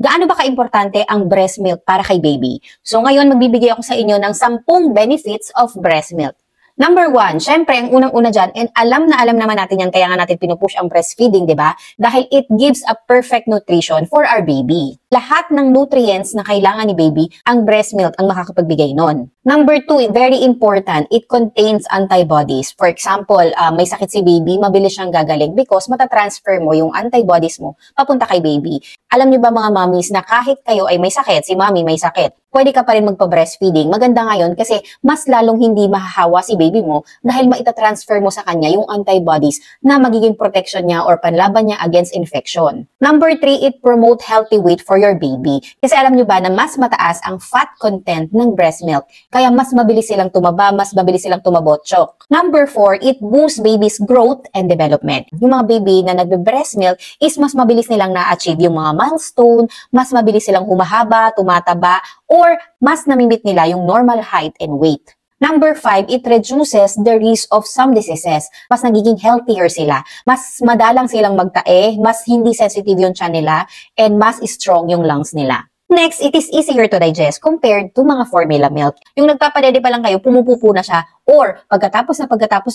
Gaano ba kaimportante ang breast milk para kay baby? So ngayon magbibigay ako sa inyo ng 10 benefits of breast milk. Number 1, syempre, ang unang-una dyan, and alam naman natin yan, kaya nga natin pinupush ang breastfeeding, di ba? Dahil it gives a perfect nutrition for our baby. Lahat ng nutrients na kailangan ni baby, ang breast milk ang makakapagbigay nun. Number 2, very important, it contains antibodies. For example, may sakit si baby, mabilis siyang gagaling because matatransfer mo yung antibodies mo papunta kay baby. Alam niyo ba mga mommies na kahit kayo ay may sakit, si mommy may sakit, pwede ka pa rin magpa-breastfeeding. Maganda ngayon kasi mas lalong hindi mahahawa si baby mo dahil maitatransfer mo sa kanya yung antibodies na magiging protection niya or panlaban niya against infection. Number 3, it promote healthy weight for your baby. Kasi alam niyo ba na mas mataas ang fat content ng breast milk. Kaya mas mabilis silang tumaba, mas mabilis silang tumabotsyok. Number 4, it boosts baby's growth and development. Yung mga baby na nagbe-breast milk is mas mabilis nilang na-achieve yung mga milestone, mas mabilis silang humahaba, tumataba, or mas namimit nila yung normal height and weight. Number 5, it reduces the risk of some diseases. Mas nagiging healthier sila. Mas madalang silang magtae, mas hindi sensitive yung tiyan nila, and mas strong yung lungs nila. Next, it is easier to digest compared to mga formula milk. Yung nagpapadede pa lang kayo, pumupupo na siya. Or, pagkatapos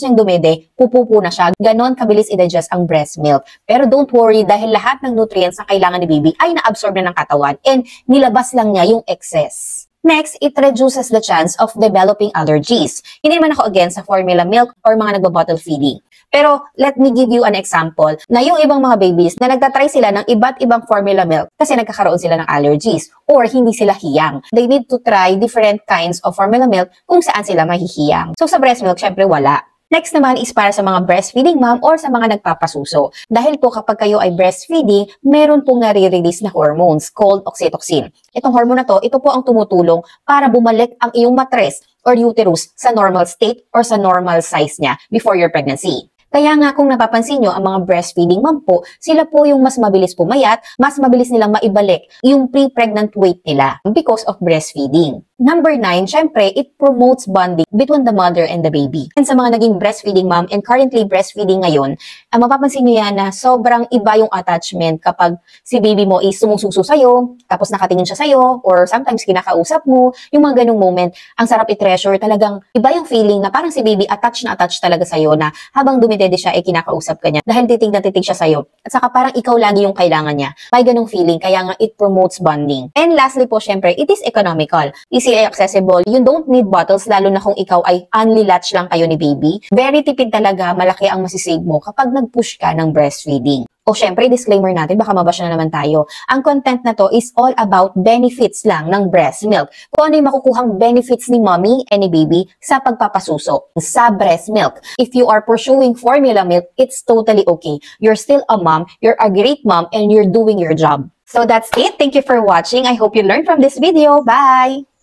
niyang dumede, pupupo na siya. Ganon kabilis i-digest ang breast milk. Pero don't worry dahil lahat ng nutrients na kailangan ni baby ay na-absorb na ng katawan and nilabas lang niya yung excess. Next, it reduces the chance of developing allergies. Hindi naman ako against sa formula milk or mga nagba-bottle feeding. Pero let me give you an example na yung ibang mga babies na nagtatry sila ng iba't ibang formula milk kasi nagkakaroon sila ng allergies or hindi sila hiyang. They need to try different kinds of formula milk kung saan sila mahihiyang. So sa breast milk, syempre wala. Next naman is para sa mga breastfeeding mom or sa mga nagpapasuso. Dahil po kapag kayo ay breastfeeding, meron pong nare-release na hormones called oxytocin. Itong hormone na to, ito po ang tumutulong para bumalik ang iyong matres or uterus sa normal state or sa normal size niya before your pregnancy. Kaya nga kung napapansin nyo, ang mga breastfeeding mom po, sila po yung mas mabilis pumayat, mas mabilis nilang maibalik yung pre-pregnant weight nila because of breastfeeding. Number 9, syempre, it promotes bonding between the mother and the baby. And sa mga naging breastfeeding mom and currently breastfeeding ngayon, mapapansin nyo yan na sobrang iba yung attachment kapag si baby mo is sumususo sa'yo, tapos nakatingin siya sa'yo, or sometimes kinakausap mo, yung mga ganong moment, ang sarap i-treasure, talagang iba yung feeling na parang si baby attached na attached talaga sa'yo na habang dumidede siya, kinakausap ka niya dahil titig na titig siya sa'yo. At saka parang ikaw lagi yung kailangan niya. May ganong feeling, kaya nga it promotes bonding. And lastly po, syempre, it is economical. Easily accessible. You don't need bottles lalo na kung ikaw ay only latch lang kayo ni baby. Very tipid talaga, malaki ang masisave mo kapag nag-push ka ng breastfeeding. O syempre, disclaimer natin, baka mabash na naman tayo. Ang content na to is all about benefits lang ng breast milk. Kung ano yung makukuhang benefits ni mommy and ni baby sa pagpapasuso sa breast milk. If you are pursuing formula milk, it's totally okay. You're still a mom, you're a great mom, and you're doing your job. So that's it. Thank you for watching. I hope you learned from this video. Bye!